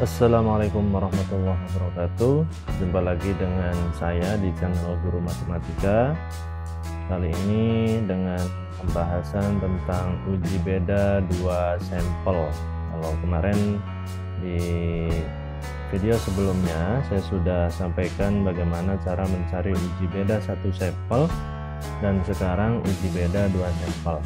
Assalamualaikum warahmatullahi wabarakatuh. Jumpa lagi dengan saya di channel Guru Matematika. Kali ini dengan pembahasan tentang uji beda dua sampel. Kalau kemarin di video sebelumnya saya sudah sampaikan bagaimana cara mencari uji beda satu sampel, dan sekarang uji beda dua sampel.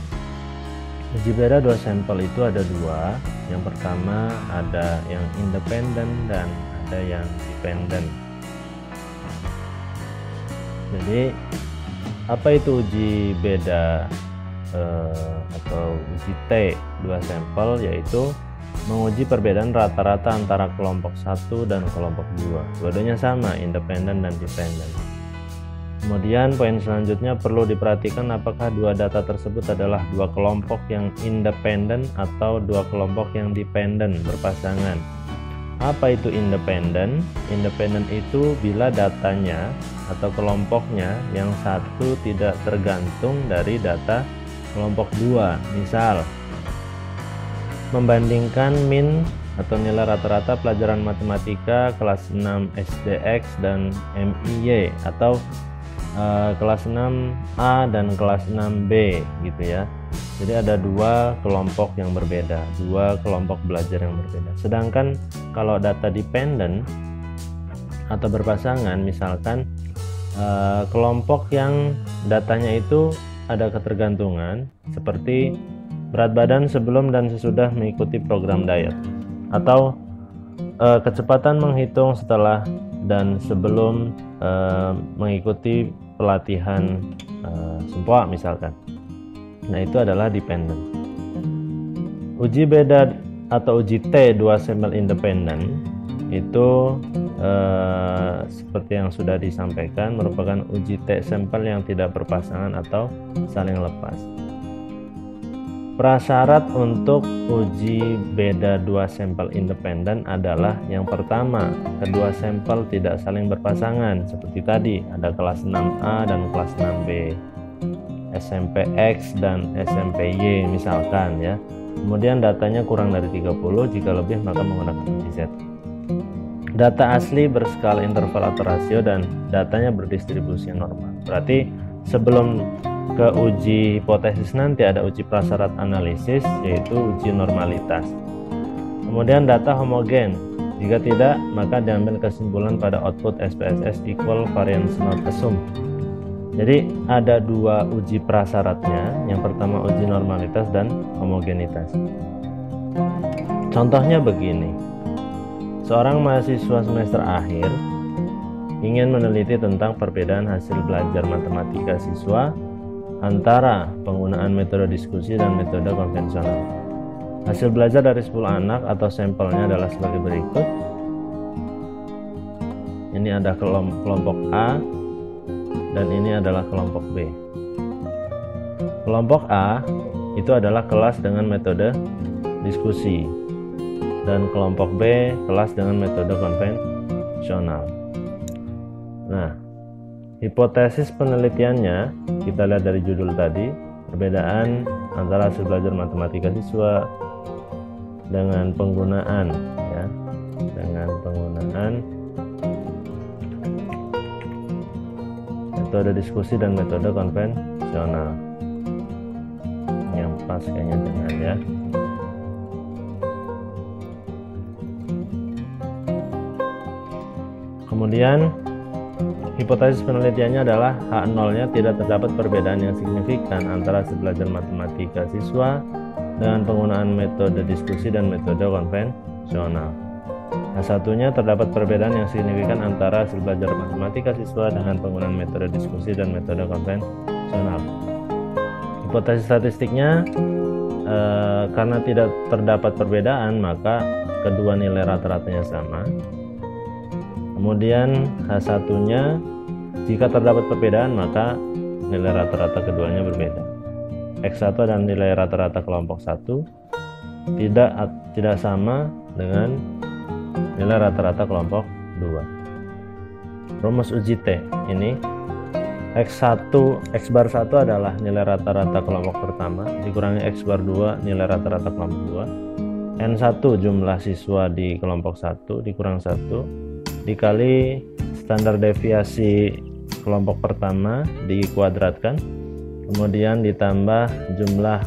Uji beda dua sampel itu ada dua. Yang pertama ada yang independen dan ada yang dependen. Jadi apa itu uji beda atau uji T dua sampel? Yaitu menguji perbedaan rata-rata antara kelompok 1 dan kelompok 2. Dua-duanya sama, independen dan dependen. Kemudian poin selanjutnya perlu diperhatikan apakah dua data tersebut adalah dua kelompok yang independen atau dua kelompok yang dependen berpasangan. Apa itu independen? Independen itu bila datanya atau kelompoknya yang satu tidak tergantung dari data kelompok 2. Misal, membandingkan min atau nilai rata-rata pelajaran matematika kelas 6 SDX dan MIY, atau kelas 6A dan kelas 6B gitu ya. Jadi ada dua kelompok yang berbeda, dua kelompok belajar yang berbeda. Sedangkan kalau data dependen atau berpasangan, misalkan kelompok yang datanya itu ada ketergantungan seperti berat badan sebelum dan sesudah mengikuti program diet, atau kecepatan menghitung setelah dan sebelum mengikuti pelatihan sempoa misalkan. Nah, itu adalah dependen. Uji beda atau uji T dua sampel independen itu seperti yang sudah disampaikan merupakan uji T sampel yang tidak berpasangan atau saling lepas. Prasyarat untuk uji beda dua sampel independen adalah yang pertama, kedua sampel tidak saling berpasangan seperti tadi, ada kelas 6A dan kelas 6B, SMPX dan SMPY misalkan ya. Kemudian datanya kurang dari 30, jika lebih maka menggunakan uji Z. Data asli berskala interval atau rasio dan datanya berdistribusi normal. Berarti sebelum ke uji hipotesis nanti ada uji prasyarat analisis, yaitu uji normalitas. Kemudian data homogen, jika tidak maka diambil kesimpulan pada output SPSS equal variance not assumed. Jadi ada dua uji prasyaratnya, yang pertama uji normalitas dan homogenitas. Contohnya begini, seorang mahasiswa semester akhir ingin meneliti tentang perbedaan hasil belajar matematika siswa antara penggunaan metode diskusi dan metode konvensional. Hasil belajar dari 10 anak atau sampelnya adalah sebagai berikut. Ini ada kelompok A dan ini adalah kelompok B. Kelompok A itu adalah kelas dengan metode diskusi dan kelompok B kelas dengan metode konvensional. Nah, hipotesis penelitiannya kita lihat dari judul tadi, perbedaan antara hasil belajar matematika siswa dengan penggunaan metode diskusi dan metode konvensional. Yang pas kayaknya dengan ya. Kemudian hipotesis penelitiannya adalah H0-nya tidak terdapat perbedaan yang signifikan antara hasil belajar matematika siswa dengan penggunaan metode diskusi dan metode konvensional. H1-nya terdapat perbedaan yang signifikan antara hasil belajar matematika siswa dengan penggunaan metode diskusi dan metode konvensional. Hipotesis statistiknya, karena tidak terdapat perbedaan maka kedua nilai rata-ratanya sama. Kemudian H1-nya, jika terdapat perbedaan maka nilai rata-rata keduanya berbeda. X1 dan nilai rata-rata kelompok 1 tidak sama dengan nilai rata-rata kelompok 2. Rumus uji T ini X1, X bar 1 adalah nilai rata-rata kelompok pertama dikurangi X bar 2 nilai rata-rata kelompok 2. N1 jumlah siswa di kelompok 1 dikurang 1 dikali standar deviasi kelompok pertama dikuadratkan, kemudian ditambah jumlah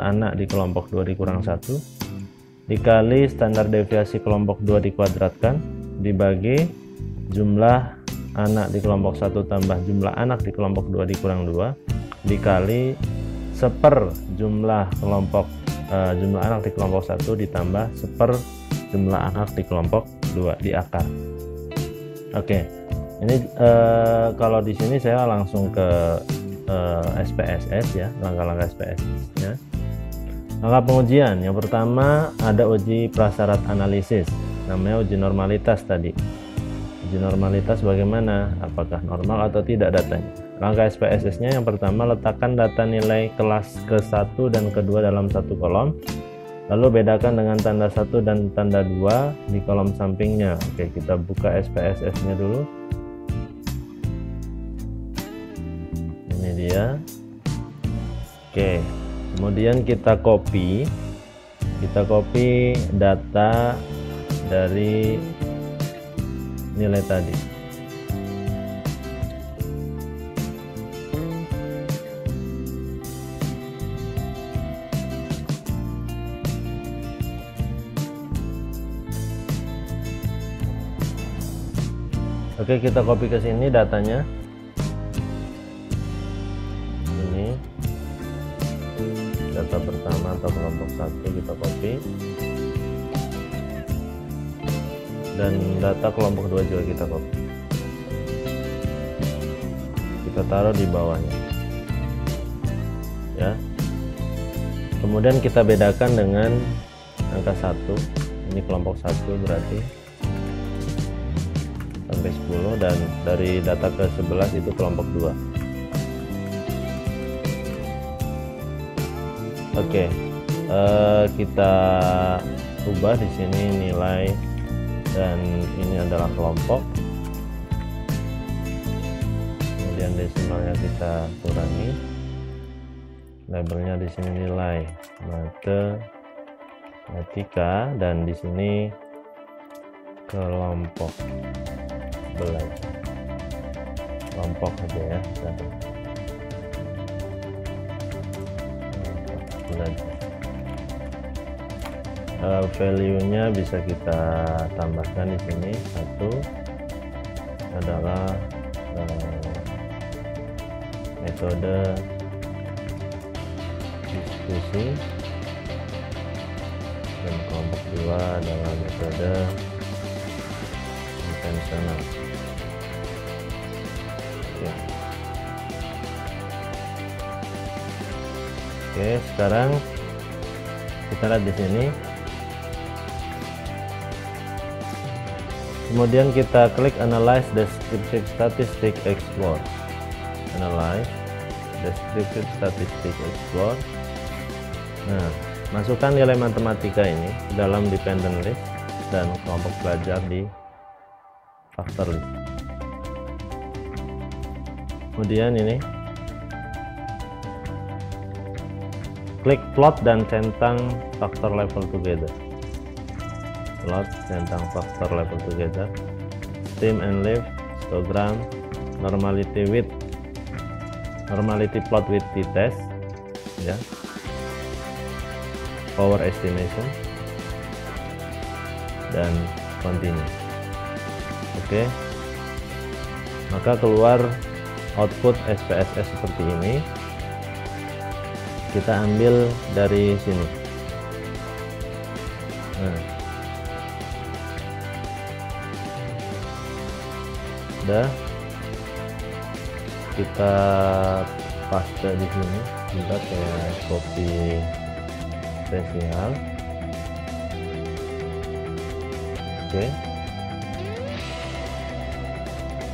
anak di kelompok 2 dikurang 1 dikali standar deviasi kelompok 2 dikuadratkan dibagi jumlah anak di kelompok 1 tambah jumlah anak di kelompok 2 dikurang 2 dikali seper jumlah anak di kelompok 1 ditambah seper jumlah anak di kelompok 2 di akar. Oke, ini kalau di sini saya langsung ke SPSS ya, langkah-langkah SPSS-nya. Langkah pengujian yang pertama ada uji prasyarat analisis, namanya uji normalitas tadi. Uji normalitas bagaimana? Apakah normal atau tidak datanya? Langkah SPSS-nya yang pertama, letakkan data nilai kelas ke-1 dan ke-2 dalam satu kolom, lalu bedakan dengan tanda 1 dan tanda 2 di kolom sampingnya. Oke, kita buka SPSS-nya dulu. Ini dia. Oke, kemudian kita copy data dari nilai tadi. Oke, kita copy ke sini datanya. Ini data pertama atau kelompok 1 kita copy. Dan data kelompok 2 juga kita copy. Kita taruh di bawahnya. Ya. Kemudian kita bedakan dengan angka 1. Ini kelompok 1 berarti sampai 10, dan dari data ke 11 itu kelompok 2. Oke, kita ubah di sini nilai, dan ini adalah kelompok. Kemudian desimalnya kita kurangi, labelnya di sini nilai matematika, dan di sini kelompok belajar, kelompok aja ya, belajar. Value-nya bisa kita tambahkan di sini. Satu adalah metode diskusi, dan kelompok 2 adalah metode konvensional. Oke, sekarang kita lihat di sini. Kemudian kita klik Analyze Descriptive Statistics Explore. Analyze Descriptive Statistics Explore. Nah, masukkan nilai matematika ini dalam dependent list dan kelompok belajar di factor list. Kemudian ini klik plot dan centang factor level together. Plot, centang factor level together. Stem and leaf, histogram, normality plot with t-test, ya. Power estimation, dan continue. Oke. Maka keluar output SPSS seperti ini. Kita ambil dari sini. Nah, udah, kita paste di sini juga kayak copy spesial. Oke.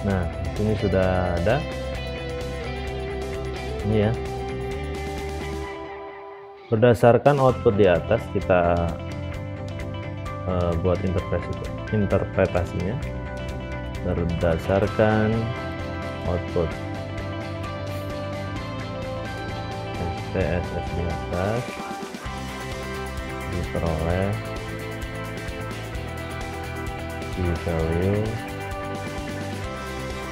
Nah, ini sudah ada. Ini ya. Berdasarkan output di atas, kita buat interpretasinya berdasarkan output SPSS di atas diperoleh p-value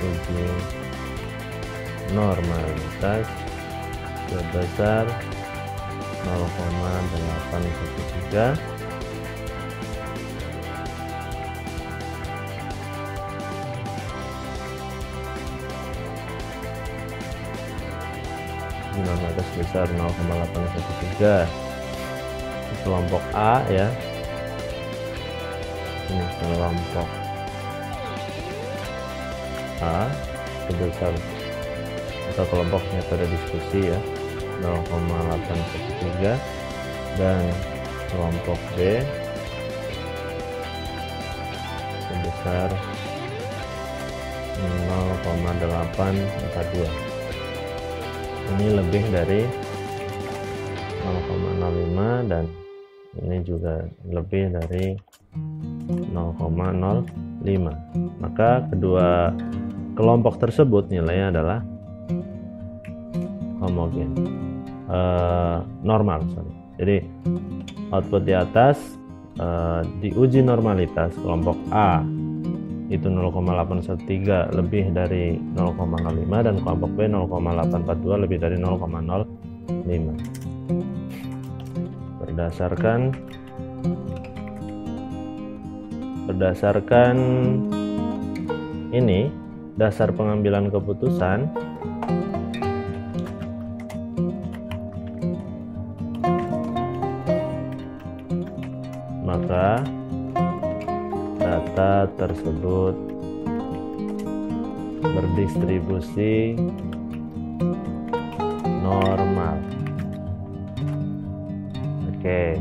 uji normalitas sebesar 0,813 normalitas sebesar 0,813 kelompok A ya. Ini kelompok A sebesar atau kelompok metode diskusi ya 0,813 dan kelompok B sebesar 0,842. Ini lebih dari 0,05 dan ini juga lebih dari 0,05. Maka kedua kelompok tersebut nilainya adalah homogen, normal. Jadi output di atas diuji normalitas kelompok A itu 0,813 lebih dari 0,05 dan kelompok B 0,842 lebih dari 0,05. Berdasarkan ini dasar pengambilan keputusan, maka data tersebut berdistribusi normal. Oke.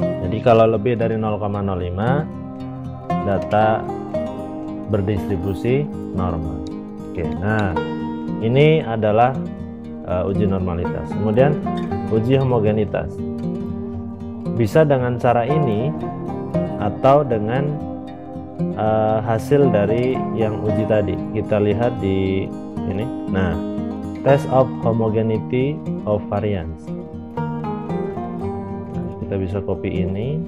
Jadi kalau lebih dari 0,05 data berdistribusi normal. Oke. Nah, ini adalah uji normalitas. Kemudian uji homogenitas. Bisa dengan cara ini atau dengan hasil dari yang uji tadi. Kita lihat di ini. Nah, test of homogeneity of variance. Nah, kita bisa copy ini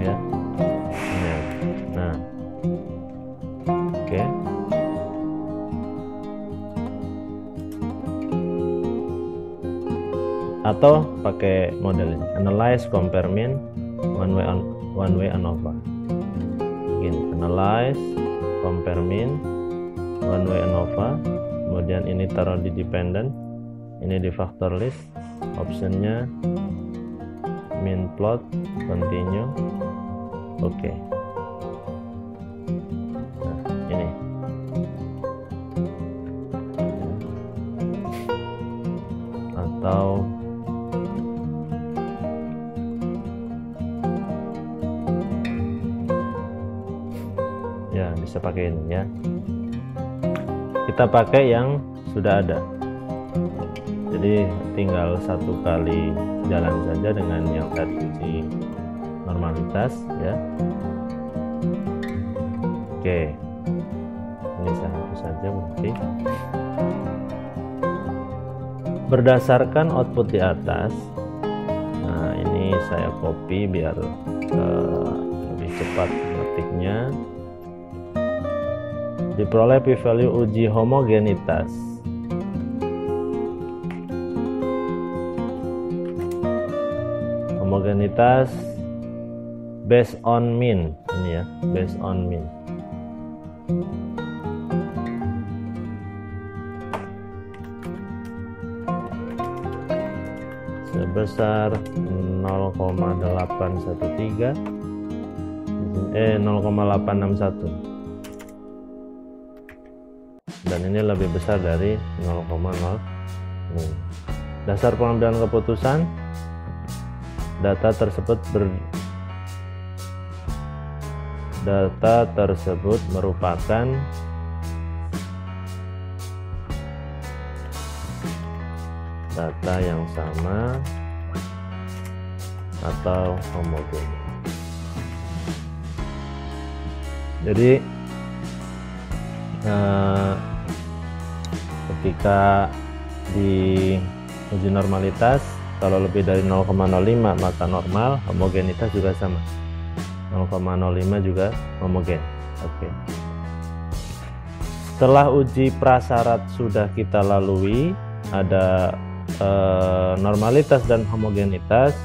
ya. Nah, oke. Atau pakai model ini, analyze, compare, mean, one way ANOVA. Begini, analyze, compare, mean, one way ANOVA. Kemudian ini taruh di dependent, ini di factor list, optionnya mean plot, continue, oke. Nah, ini atau ya bisa pakai ini ya. Kita pakai yang sudah ada, jadi tinggal satu kali jalan saja dengan yang tadi uji normalitas ya. Oke, ini saya hapus saja berarti. Berdasarkan output di atas, nah ini saya copy biar lebih cepat ngetiknya. Diperoleh p-value uji homogenitas based on mean, ini ya, based on mean. Sebesar 0,813 0,861 dan ini lebih besar dari 0,0. Dasar pengambilan keputusan, data tersebut merupakan data yang sama atau homogen. Jadi ketika di uji normalitas kalau lebih dari 0,05 maka normal, homogenitas juga sama. 0,05 juga homogen. Oke. Setelah uji prasyarat sudah kita lalui, ada normalitas dan homogenitas.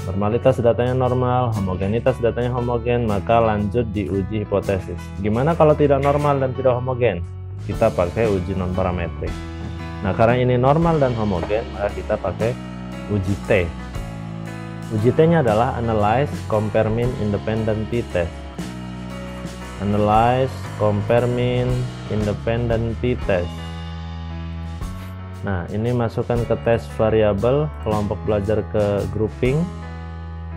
Normalitas datanya normal, homogenitas datanya homogen, maka lanjut diuji hipotesis. Gimana kalau tidak normal dan tidak homogen? Kita pakai uji non parametrik. Nah, karena ini normal dan homogen, maka kita pakai uji T. Uji T-nya adalah Analyze, Compare Mean, Independent T-Test. Analyze, Compare Mean, Independent T-Test. Nah, ini masukkan ke tes variabel, kelompok belajar ke grouping.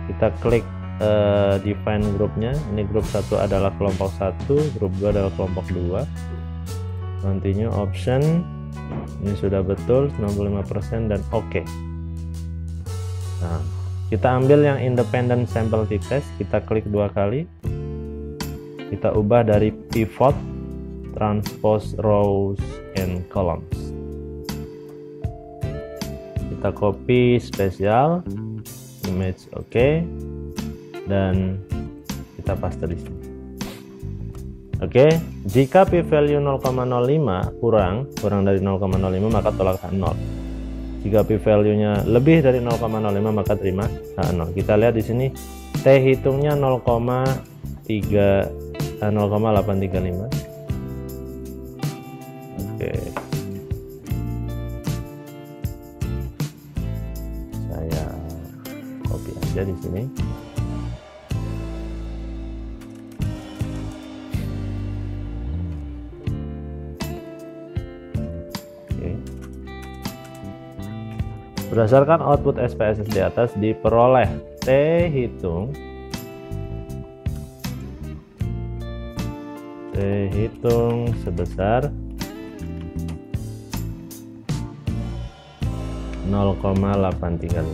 Kita klik define grupnya. Ini grup 1 adalah kelompok 1, grup 2 adalah kelompok 2. Continue option. Ini sudah betul 95% dan oke. Nah, kita ambil yang independent sample t-test, kita klik 2 kali. Kita ubah dari pivot, transpose rows and columns. Kita copy spesial, image oke, dan kita paste di sini. Oke, jika p-value 0,05 kurang dari 0,05 maka tolak H0. Jika p-value-nya lebih dari 0,05 maka terima H0. Kita lihat di sini T hitungnya 0,835. Oke. Saya copy aja di sini. Berdasarkan output SPSS di atas diperoleh T hitung sebesar 0,835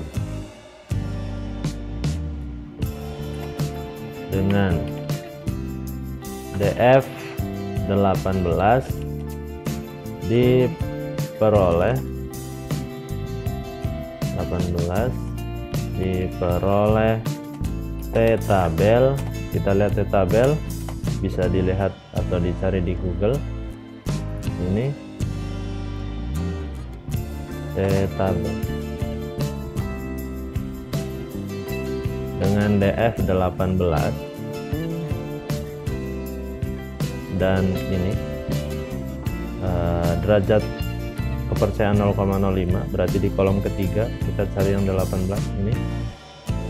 dengan DF 18 diperoleh T-tabel. Kita lihat T-tabel, bisa dilihat atau dicari di Google. Ini T-tabel dengan DF 18 dan ini derajat kepercayaan 0,05, berarti di kolom ketiga kita cari yang 18 ini,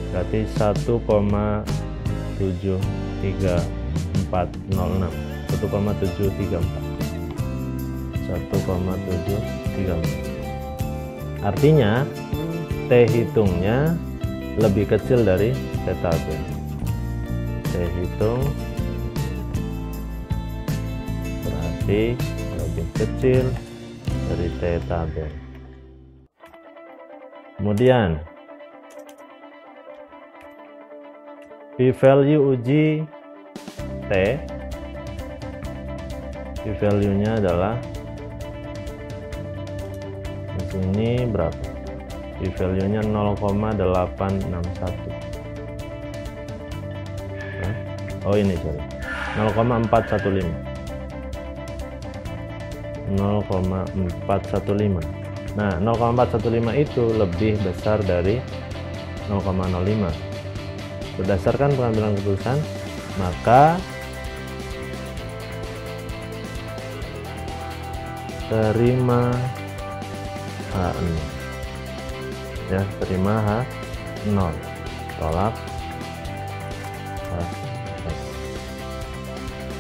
berarti 1,7346 artinya T hitungnya lebih kecil dari T-tabel. T hitung berarti lebih kecil dari T-tabel. Kemudian p-value uji T, p-value-nya adalah di sini berapa? P-value-nya 0,861. Oh ini sorry, 0,415. 0,415. Nah, 0,415 itu lebih besar dari 0,05. Berdasarkan pengambilan keputusan, maka terima H0. Ya, terima H0. Tolak H1.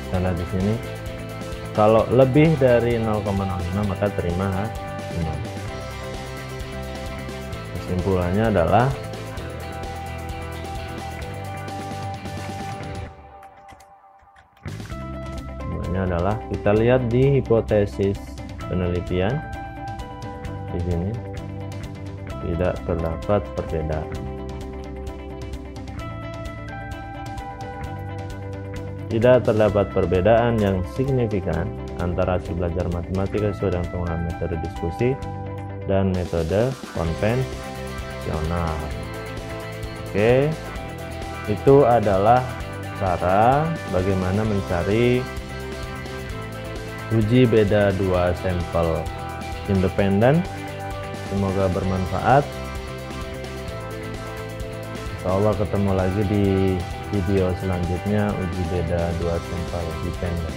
Kita lihat di sini. Kalau lebih dari 0,05 maka terima H0. Kesimpulannya adalah kita lihat di hipotesis penelitian di sini tidak terdapat perbedaan. Tidak terdapat perbedaan yang signifikan antara hasil belajar matematika sesuai dengan penggunaan metode diskusi dan metode konvensional. Oke, itu adalah cara bagaimana mencari uji beda dua sampel independen. Semoga bermanfaat. Insya Allah ketemu lagi di video selanjutnya uji beda dua sampel dependen.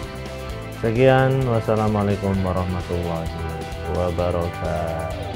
Sekian, wassalamualaikum warahmatullahi wabarakatuh.